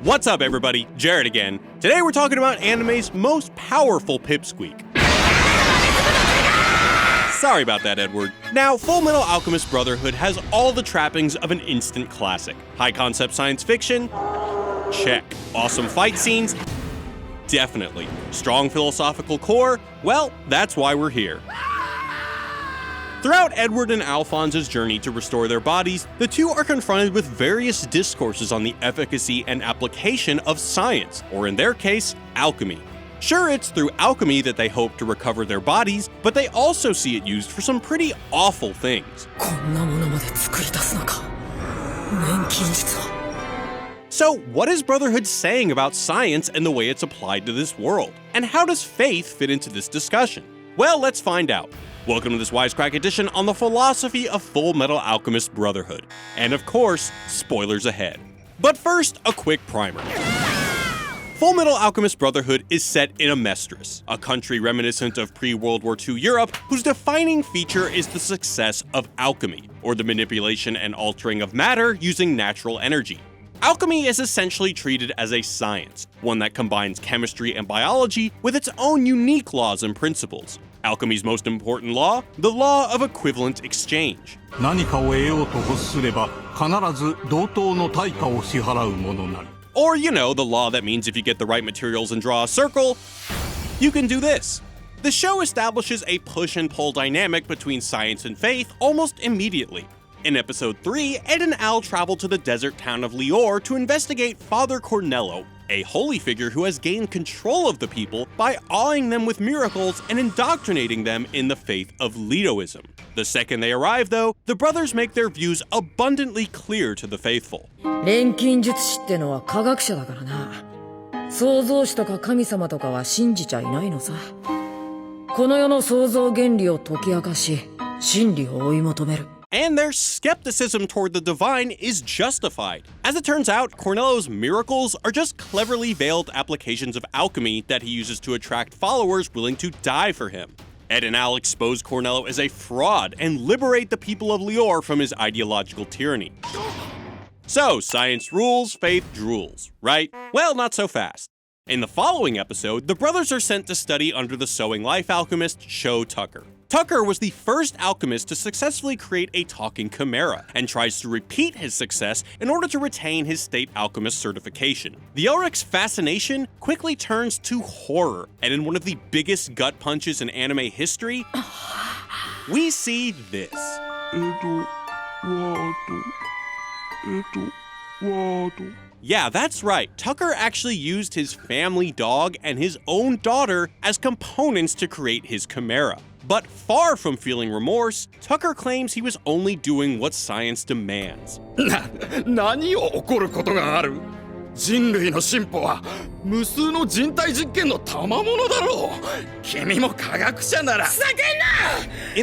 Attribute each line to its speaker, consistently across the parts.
Speaker 1: What's up, everybody? Jared again. Today we're talking about anime's most powerful pipsqueak. Sorry about that, Edward. Now, Fullmetal Alchemist Brotherhood has all the trappings of an instant classic. High-concept science fiction? Check. Awesome fight scenes? Definitely. Strong philosophical core? Well, that's why we're here. Throughout Edward and Alphonse's journey to restore their bodies, the two are confronted with various discourses on the efficacy and application of science, or in their case, alchemy. Sure, it's through alchemy that they hope to recover their bodies, but they also see it used for some pretty awful things. So, what is Brotherhood saying about science and the way it's applied to this world? And how does faith fit into this discussion? Well, let's find out. Welcome to this Wisecrack edition on the philosophy of Fullmetal Alchemist Brotherhood. And of course, spoilers ahead. But first, a quick primer. Fullmetal Alchemist Brotherhood is set in Amestris, a country reminiscent of pre-World War II Europe, whose defining feature is the success of alchemy, or the manipulation and altering of matter using natural energy. Alchemy is essentially treated as a science, one that combines chemistry and biology with its own unique laws and principles. Alchemy's most important law, the law of equivalent exchange. Or, you know, the law that means if you get the right materials and draw a circle, you can do this. The show establishes a push and pull dynamic between science and faith almost immediately. In episode 3, Ed and Al travel to the desert town of Lior to investigate Father Cornello, a holy figure who has gained control of the people by awing them with miracles and indoctrinating them in the faith of Letoism. The second they arrive, though, the brothers make their views abundantly clear to the faithful. And their skepticism toward the divine is justified. As it turns out, Cornello's miracles are just cleverly veiled applications of alchemy that he uses to attract followers willing to die for him. Ed and Al expose Cornello as a fraud and liberate the people of Lior from his ideological tyranny. So, science rules, faith drools, right? Well, not so fast. In the following episode, the brothers are sent to study under the sewing life alchemist Sho Tucker. Tucker was the first alchemist to successfully create a talking chimera, and tries to repeat his success in order to retain his state alchemist certification. The Ulrich's fascination quickly turns to horror, and in one of the biggest gut punches in anime history, we see this. Yeah, that's right. Tucker actually used his family dog and his own daughter as components to create his chimera. But far from feeling remorse, Tucker claims he was only doing what science demands. In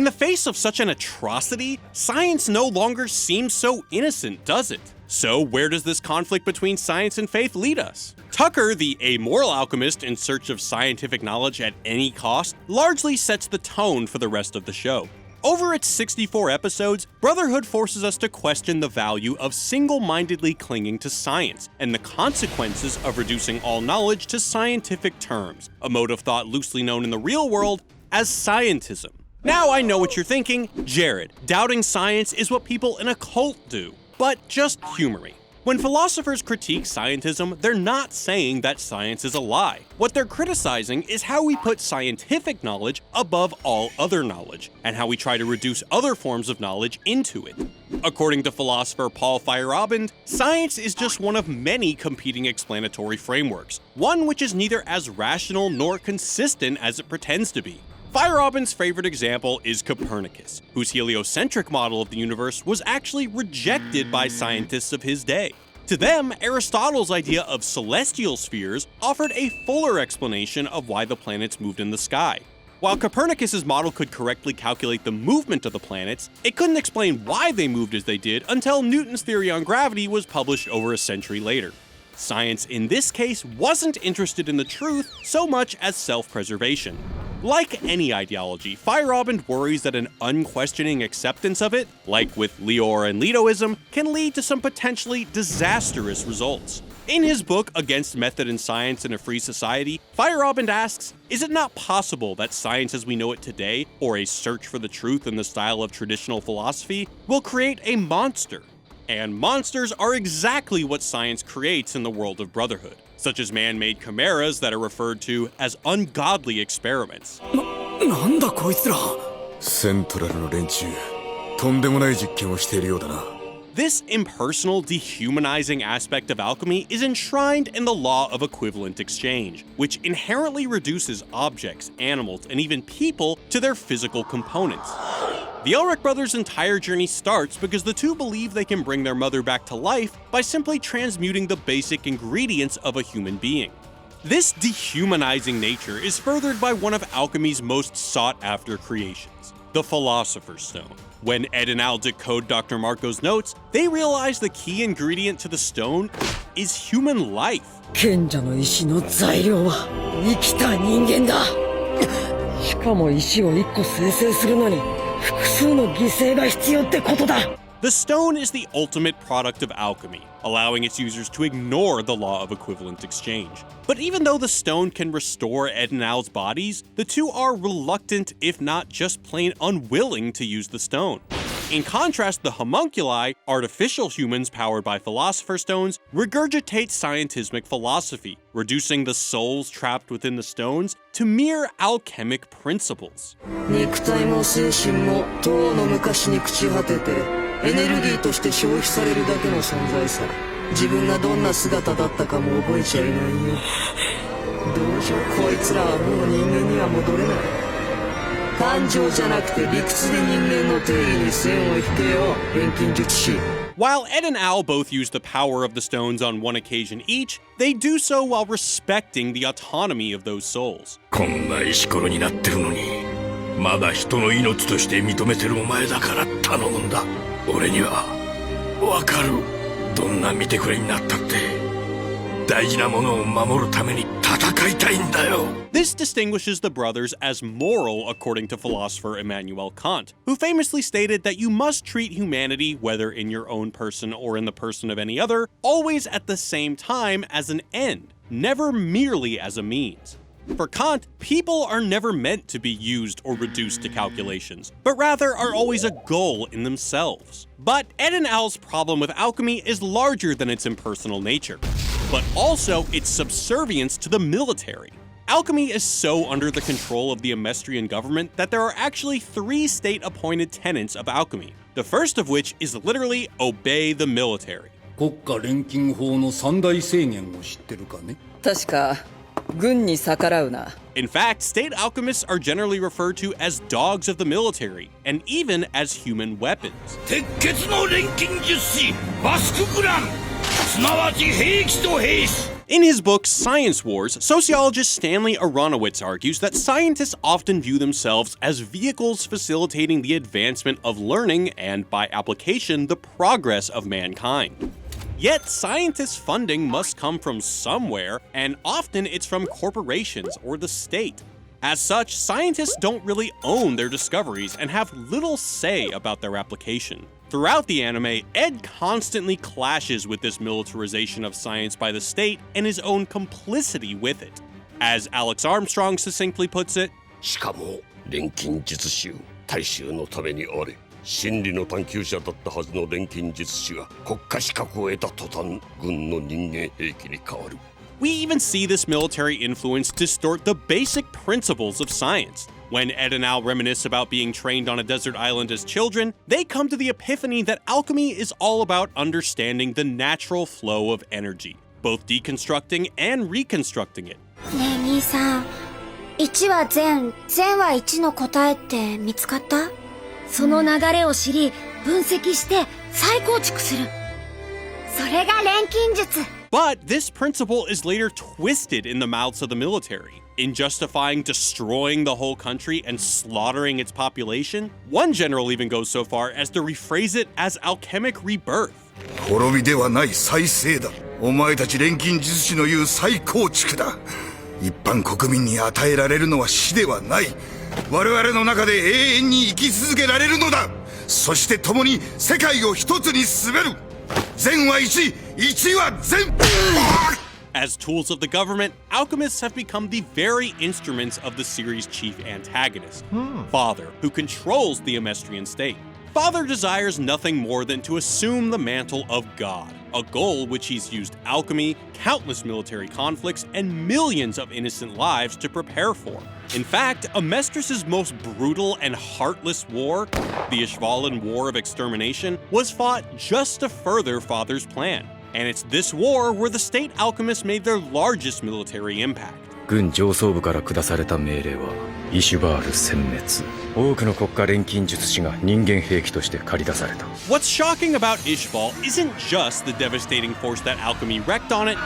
Speaker 1: the face of such an atrocity, science no longer seems so innocent, does it? So where does this conflict between science and faith lead us? Tucker, the amoral alchemist in search of scientific knowledge at any cost, largely sets the tone for the rest of the show. Over its 64 episodes, Brotherhood forces us to question the value of single-mindedly clinging to science and the consequences of reducing all knowledge to scientific terms, a mode of thought loosely known in the real world as scientism. Now I know what you're thinking, Jared, doubting science is what people in a cult do. But just humor me. When philosophers critique scientism, they're not saying that science is a lie. What they're criticizing is how we put scientific knowledge above all other knowledge, and how we try to reduce other forms of knowledge into it. According to philosopher Paul Feyerabend, science is just one of many competing explanatory frameworks, one which is neither as rational nor consistent as it pretends to be. Feyerabend's favorite example is Copernicus, whose heliocentric model of the universe was actually rejected by scientists of his day. To them, Aristotle's idea of celestial spheres offered a fuller explanation of why the planets moved in the sky. While Copernicus's model could correctly calculate the movement of the planets, it couldn't explain why they moved as they did until Newton's theory on gravity was published over a century later. Science, in this case, wasn't interested in the truth so much as self-preservation. Like any ideology, Feyerabend worries that an unquestioning acceptance of it, like with Lior and Letoism, can lead to some potentially disastrous results. In his book Against Method and Science in a Free Society, Feyerabend asks, is it not possible that science as we know it today, or a search for the truth in the style of traditional philosophy, will create a monster? And monsters are exactly what science creates in the world of Brotherhood, such as man-made chimeras that are referred to as ungodly experiments.
Speaker 2: なんだこいつら。セントラルの連中、とんでもない実験をしているようだな。
Speaker 1: This impersonal, dehumanizing aspect of alchemy is enshrined in the law of equivalent exchange, which inherently reduces objects, animals, and even people to their physical components. The Elric brothers' entire journey starts because the two believe they can bring their mother back to life by simply transmuting the basic ingredients of a human being. This dehumanizing nature is furthered by one of alchemy's most sought-after creations, the Philosopher's Stone. When Ed and Al decode Dr. Marco's notes, they realize the key ingredient to the stone is human life.
Speaker 3: 賢者の石の材料は生きた人間だ。しかも石を1個生成するのに複数の犠牲が必要ってことだ。
Speaker 1: The stone is the ultimate product of alchemy, allowing its users to ignore the law of equivalent exchange. But even though the stone can restore Ed and Al's bodies, the two are reluctant, if not just plain unwilling, to use the stone. In contrast, the homunculi, artificial humans powered by philosopher's stones, regurgitate scientismic philosophy, reducing the souls trapped within the stones to mere alchemic principles.
Speaker 3: 肉体も精神も遠の昔に朽ち果ててエネルギーとして消費されるだけの存在さ。自分がどんな姿だったかも覚えちゃいないよ。どうしよう、こいつらはもう人間には戻れない。感情じゃなくて理屈で人間の定義に線を引けよ、錬金術師。
Speaker 1: While Ed and Al both use the power of the stones on one occasion each, they do so while respecting the autonomy of those souls.
Speaker 4: こんな石ころになってるのに、まだ人の命として認めてるお前だから頼むんだ。俺にはわかる。どんな見てくれになったって大事なものを守るために戦いたいんだよ。
Speaker 1: This distinguishes the brothers as moral according to philosopher Immanuel Kant, who famously stated that you must treat humanity, whether in your own person or in the person of any other, always at the same time as an end, never merely as a means. For Kant, people are never meant to be used or reduced to calculations, but rather are always a goal in themselves. But Ed and Al's problem with alchemy is larger than its impersonal nature, but also its subservience to the military. Alchemy is so under the control of the Amestrian government that there are actually 3 state-appointed tenets of alchemy, the first of which is literally obey the military.
Speaker 5: 国家錬金法の3大制限を知ってるかね？
Speaker 3: 確か軍に逆らうな。
Speaker 1: In fact, state alchemists are generally referred to as dogs of the military, and even as human weapons.
Speaker 4: 鉄血の錬金術師バスクグラン、すなわち兵器と兵士。
Speaker 1: In his book Science Wars, sociologist Stanley Aronowitz argues that scientists often view themselves as vehicles facilitating the advancement of learning and, by application, the progress of mankind. Yet, scientists' funding must come from somewhere, and often it's from corporations or the state. As such, scientists don't really own their discoveries and have little say about their application. Throughout the anime, Ed constantly clashes with this militarization of science by the state and his own complicity with it. As Alex Armstrong succinctly puts it,
Speaker 4: しかも錬金術師を大衆のためにあれ。真理の探求者だったはずの錬金術師が国家資格を得た途端、軍の人間兵器に変わる。
Speaker 1: We even see this military influence distort the basic principles of science. When Ed and Al reminisce about being trained on a desert island as children, they come to the epiphany that alchemy is all about understanding the natural flow of energy, both deconstructing and reconstructing it.
Speaker 6: ねえ兄さん、1は善、善は1の答えって見つかった？その流れを知り、分析して再構築する。それが錬金術。
Speaker 1: But this principle is later twisted in the mouths of the military. In justifying destroying the whole country and slaughtering its population, one general even goes so far as to rephrase it as alchemic rebirth.
Speaker 2: 滅びではない再生だ。お前たち錬金術師の言う再構築だ。一般国民に与えられるのは死ではない。我々の中で永遠に生き続けられるのだ。そして共に世界を一つに進める。善は1、1は全
Speaker 1: As tools of the government, alchemists have become the very instruments of the series' chief antagonist, Father, who controls the Amestrian state. Father desires nothing more than to assume the mantle of God, a goal which he's used alchemy, countless military conflicts, and millions of innocent lives to prepare for. In fact, Amestris' most brutal and heartless war, the Ishvalan War of Extermination, was fought just to further Father's plan. And it's this war where the state alchemists made their largest military impact.
Speaker 7: 軍上層部から下された命令はイシュバール殲滅。多くの国家錬金術師が人間兵器として駆り出された。
Speaker 1: What's shocking about Ishval isn't just the devastating force that alchemy wreaked on it,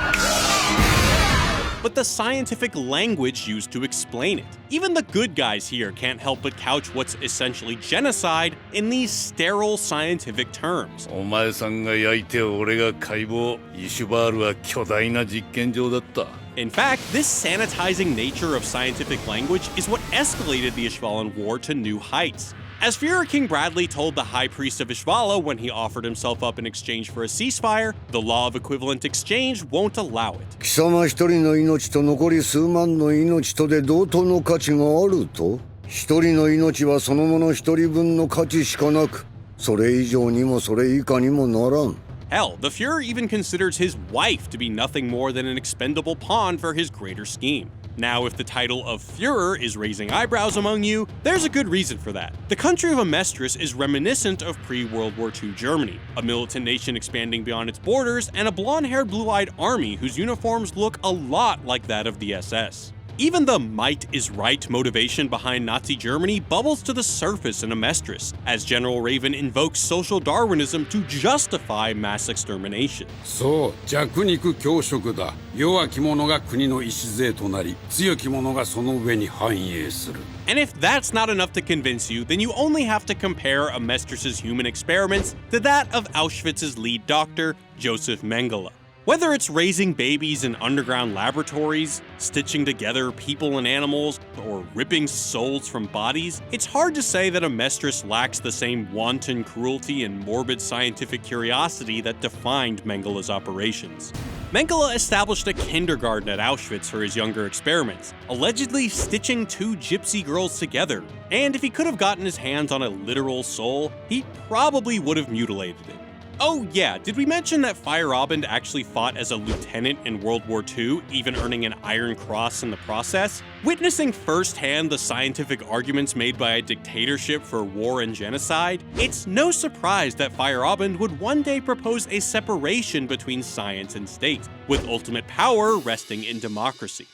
Speaker 1: but the scientific language used to explain it. Even the good guys here can't help but couch what's essentially genocide in these sterile scientific terms.
Speaker 4: お前さんが焼いて俺が解剖。イシュバールは巨大な実験場だった。
Speaker 1: In fact, this sanitizing nature of scientific language is what escalated the Ishvalan War to new heights. As Fuhrer King Bradley told the High Priest of Ishvala when he offered himself up in exchange for a ceasefire, the law of equivalent exchange won't allow it.
Speaker 8: 貴様一人の命と残り数万の命とで同等の価値があると？一人の命はそのもの一人分の価値しかなく、それ以上にもそれ以下にもならん。
Speaker 1: Hell, the Fuhrer even considers his wife to be nothing more than an expendable pawn for his greater scheme. Now, if the title of Führer is raising eyebrows among you, there's a good reason for that. The country of Amestris is reminiscent of pre-World War II Germany, a militant nation expanding beyond its borders, and a blonde-haired, blue-eyed army whose uniforms look a lot like that of the SS. Even the might is right motivation behind Nazi Germany bubbles to the surface in Amestris, as General Raven invokes social Darwinism to justify mass extermination.
Speaker 5: そう、弱肉強食だ。弱き者が国の礎となり、強き者がその上に繁栄する。
Speaker 1: And if that's not enough to convince you, then you only have to compare Amestris' human experiments to that of Auschwitz's lead doctor, Joseph Mengele. Whether it's raising babies in underground laboratories, stitching together people and animals, or ripping souls from bodies, it's hard to say that Amestris lacks the same wanton cruelty and morbid scientific curiosity that defined Mengele's operations. Mengele established a kindergarten at Auschwitz for his younger experiments, allegedly stitching two gypsy girls together. And if he could have gotten his hands on a literal soul, he probably would have mutilated it. Oh yeah, did we mention that Feierabend actually fought as a lieutenant in World War II, even earning an Iron Cross in the process? Witnessing firsthand the scientific arguments made by a dictatorship for war and genocide, it's no surprise that Feierabend would one day propose a separation between science and state, with ultimate power resting in democracy.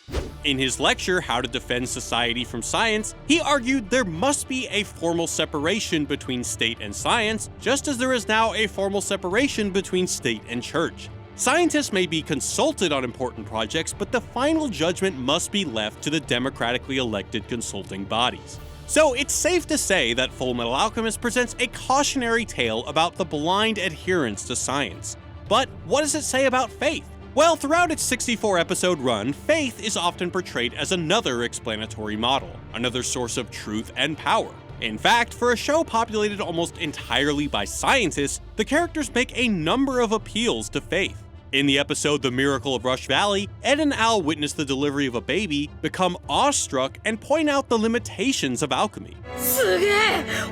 Speaker 1: In his lecture, How to Defend Society from Science, he argued there must be a formal separation between state and science, just as there is now a formal separation between state and church. Scientists may be consulted on important projects, but the final judgment must be left to the democratically elected consulting bodies. So it's safe to say that Fullmetal Alchemist presents a cautionary tale about the blind adherence to science. But what does it say about faith? Well, throughout its 64-episode run, faith is often portrayed as another explanatory model, another source of truth and power. In fact, for a show populated almost entirely by scientists, the characters make a number of appeals to faith. In the episode The Miracle of Rush Valley, Ed and Al witness the delivery of a baby, become awestruck, and point out the limitations of alchemy.
Speaker 3: すげえ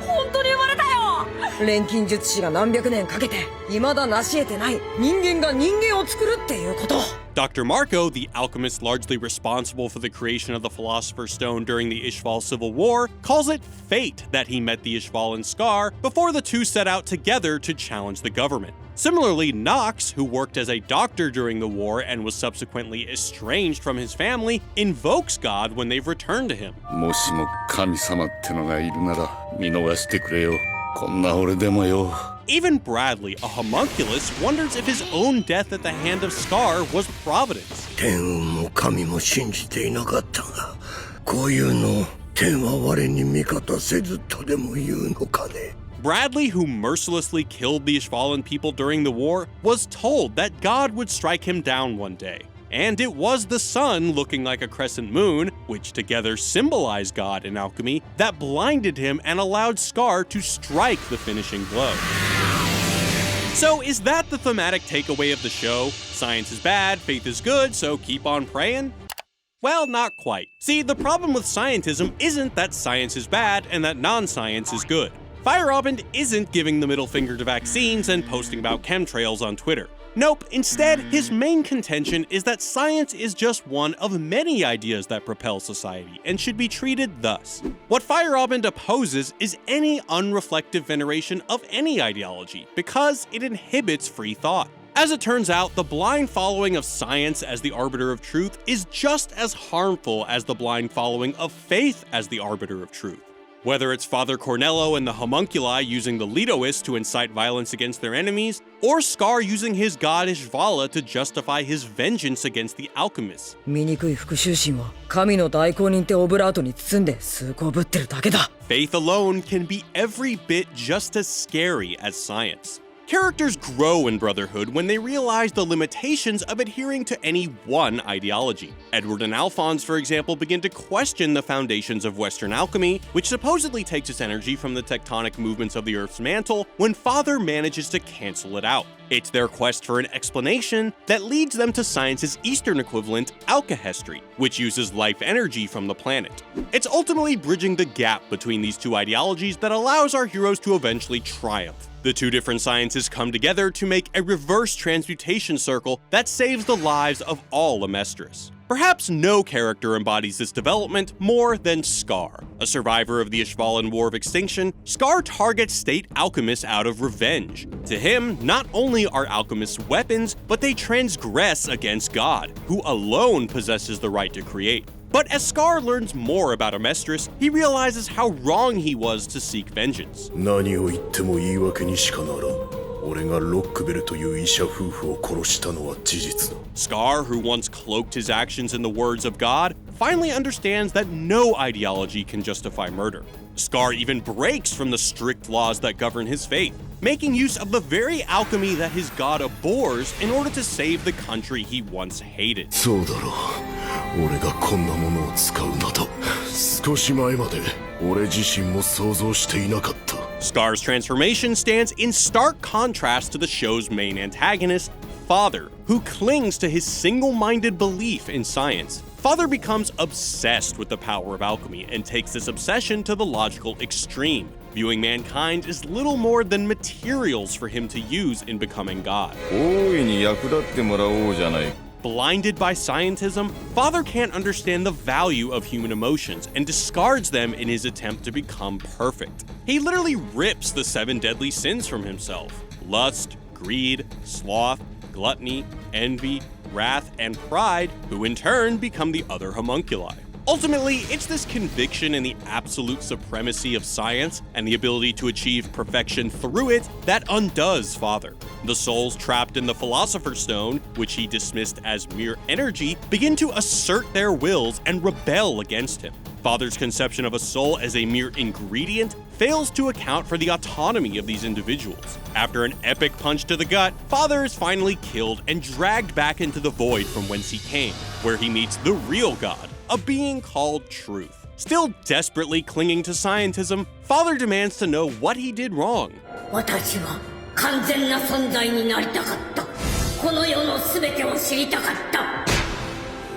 Speaker 3: 本当に生まれたよ錬金術師が何百年かけて未だ成し得てない人間が人間を作るっていうこと
Speaker 1: Dr. Marco, the alchemist largely responsible for the creation of the Philosopher's Stone during the Ishval Civil War, calls it fate that he met the Ishvalan Scar before the two set out together to challenge the government. Similarly, Knox, who worked as a doctor during the war and was subsequently estranged from his family, invokes God when they've returned to him.
Speaker 4: もしも神様ってのがいるなら見逃してくれよ。こんな俺でもよ。
Speaker 1: Even Bradley, a homunculus, wonders if his own death at the hand of Scar was providence.
Speaker 8: 天運も神も信じていなかったが、こういうの天は我に味方せずとでも言うのかね。
Speaker 1: Bradley, who mercilessly killed the Ishvalan people during the war, was told that God would strike him down one day. And it was the sun looking like a crescent moon, which together symbolize God in alchemy, that blinded him and allowed Scar to strike the finishing blow. So is that the thematic takeaway of the show? Science is bad, faith is good, so keep on praying? Well, not quite. See, the problem with scientism isn't that science is bad and that non-science is good. Feierabend isn't giving the middle finger to vaccines and posting about chemtrails on Twitter. Nope, instead, his main contention is that science is just one of many ideas that propel society and should be treated thus. What Feierabend opposes is any unreflective veneration of any ideology, because it inhibits free thought. As it turns out, the blind following of science as the arbiter of truth is just as harmful as the blind following of faith as the arbiter of truth. Whether it's Father Cornello and the homunculi using the Letoists to incite violence against their enemies, or Scar using his god Ishvala to justify his vengeance against the alchemists.
Speaker 3: 醜い復讐心は神の代行人ってオブラートに包んで崇高ぶってるだけだ。
Speaker 1: Faith alone can be every bit just as scary as science. Characters grow in Brotherhood when they realize the limitations of adhering to any one ideology. Edward and Alphonse, for example, begin to question the foundations of Western alchemy, which supposedly takes its energy from the tectonic movements of the Earth's mantle, when Father manages to cancel it out. It's their quest for an explanation that leads them to science's Eastern equivalent, alchemy, which uses life energy from the planet. It's ultimately bridging the gap between these two ideologies that allows our heroes to eventually triumph. The two different sciences come together to make a reverse transmutation circle that saves the lives of all Amestris. Perhaps no character embodies this development more than Scar. A survivor of the Ishvalan War of Extinction, Scar targets state alchemists out of revenge. To him, not only are alchemists weapons, but they transgress against God, who alone possesses the right to create. But as Scar learns more about Amestris, he realizes how wrong he was to seek vengeance.
Speaker 4: 何を言っても言い訳にしかならん。俺がロックベルという医者夫婦を殺したのは事実だ。
Speaker 1: Scar, who once cloaked his actions in the words of God, finally understands that no ideology can justify murder. Scar even breaks from the strict laws that govern his faith, making use of the very alchemy that his god abhors in order to save the country he once hated.
Speaker 4: そうだろう。俺がこんなものを使うなど、少し前まで俺自身も想像していなかった。
Speaker 1: Scar's transformation stands in stark contrast to the show's main antagonist, Father, who clings to his single-minded belief in science. Father becomes obsessed with the power of alchemy and takes this obsession to the logical extreme, viewing mankind as little more than materials for him to use in becoming God.
Speaker 9: 大いに役立ってもらおうじゃない。
Speaker 1: Blinded by scientism, Father can't understand the value of human emotions and discards them in his attempt to become perfect. He literally rips the 7 deadly sins from himself: lust, greed, sloth, gluttony, envy, wrath, and pride, who in turn become the other homunculi. Ultimately, it's this conviction in the absolute supremacy of science and the ability to achieve perfection through it that undoes Father. The souls trapped in the Philosopher's Stone, which he dismissed as mere energy, begin to assert their wills and rebel against him. Father's conception of a soul as a mere ingredient fails to account for the autonomy of these individuals. After an epic punch to the gut, Father is finally killed and dragged back into the void from whence he came, where he meets the real God, a being called Truth. Still desperately clinging to scientism, Father demands to know what he did wrong.
Speaker 10: 私は完全な存在になりたかった。この世の全てを知りたかった。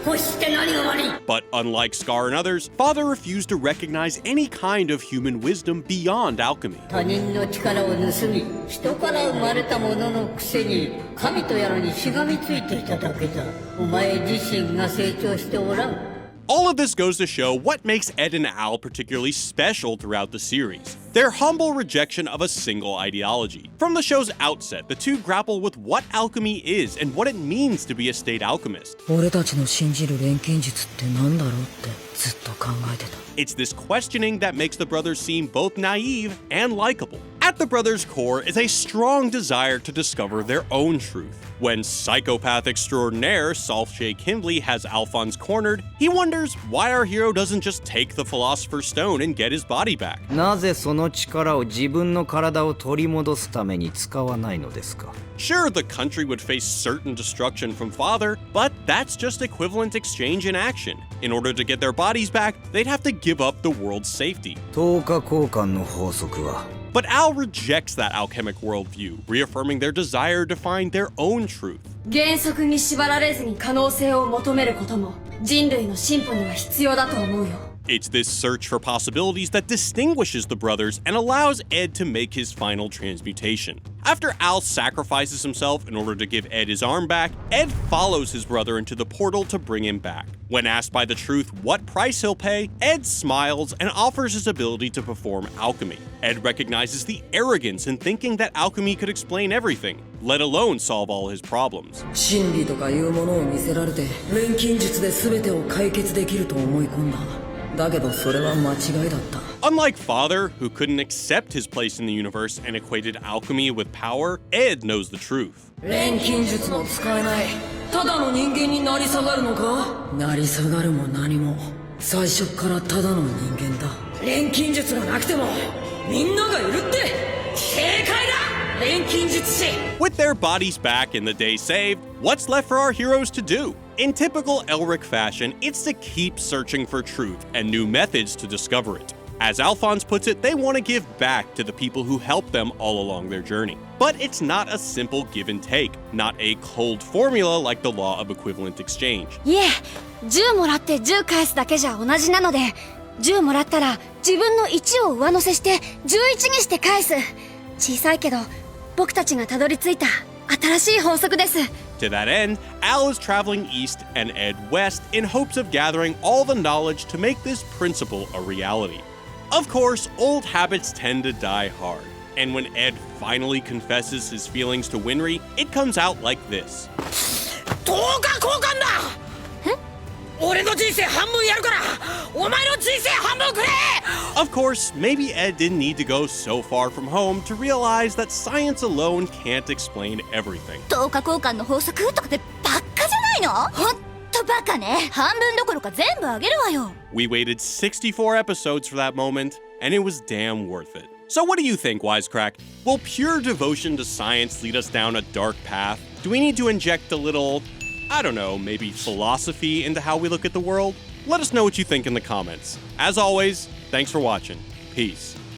Speaker 1: But unlike Scar and others, Father refused to recognize any kind of human wisdom beyond alchemy.
Speaker 10: 他人の力を盗み、人から生まれたもののくせに、神とやらにしがみついていただけだ。お前自身が成長しておらん。
Speaker 1: All of this goes to show what makes Ed and Al particularly special throughout the series: their humble rejection of a single ideology. From the show's outset, the two grapple with what alchemy is and what it means to be a state alchemist.
Speaker 3: 俺たちの信じる錬金術って何だろうってずっと考えてた。
Speaker 1: It's this questioning that makes the brothers seem both naive and likable. At the brothers' core is a strong desire to discover their own truth. When psychopath extraordinaire Salfshay Kindley has Alphonse cornered, he wonders why our hero doesn't just take the Philosopher's Stone and get his body back.
Speaker 11: なぜその力を自分の体を取り戻すために使わないのですか?
Speaker 1: Sure, the country would face certain destruction from Father, but that's just equivalent exchange in action. In order to get their bodies back, they'd have to give up the world's safety.
Speaker 11: 等価交換の法則は
Speaker 1: But Al rejects that alchemic worldview, reaffirming their desire to find their own truth.
Speaker 6: 原則に縛られずに可能性を求めることも人類の進歩には必要だと思うよ。
Speaker 1: It's this search for possibilities that distinguishes the brothers and allows Ed to make his final transmutation. After Al sacrifices himself in order to give Ed his arm back, Ed follows his brother into the portal to bring him back. When asked by the Truth what price he'll pay, Ed smiles and offers his ability to perform alchemy. Ed recognizes the arrogance in thinking that alchemy could explain everything, let alone solve all his problems.
Speaker 3: 真理とかいうものを見せられて錬金術で全てを解決できると思い込んだ。だけどそれは間違いだった。
Speaker 1: Unlike Father, who couldn't accept his place in the universe and equated alchemy with power, Ed knows the truth.
Speaker 3: 錬金術の使えないただの人間になり下がるのか？なり下がるも何も最初からただの人間だ。錬金術がなくてもみんながいるって正解だ！錬金術師。
Speaker 1: With their bodies back and the day saved, what's left for our heroes to do? In typical Elric fashion, it's to keep searching for truth and new methods to discover it. As Alphonse puts it, they want to give back to the people who helped them all along their journey. But it's not a simple give and take, not a cold formula like the law of equivalent exchange.
Speaker 6: いえ、10もらって10返すだけじゃ同じなので、10もらったら自分の1を上乗せして11にして返す。小さいけど、僕たちがたどり着いた新しい法則です。
Speaker 1: To that end, Al is traveling east and Ed west in hopes of gathering all the knowledge to make this principle a reality. Of course, old habits tend to die hard, and when Ed finally confesses his feelings to Winry, it comes out like this.
Speaker 3: 10日交換だ！俺の人生半分やるからお前の人生半分くれ！
Speaker 1: Of course, maybe Ed didn't need to go so far from home to realize that science alone can't explain everything.
Speaker 6: 10日交換の法則とかってばっかじゃないの？ほんとバカね。半分どころか全部あげるわよ。
Speaker 1: We waited 64 episodes for that moment, and it was damn worth it. So what do you think, Wisecrack? Will pure devotion to science lead us down a dark path? Do we need to inject a little, I don't know, maybe philosophy into how we look at the world? Let us know what you think in the comments. As always, thanks for watching. Peace.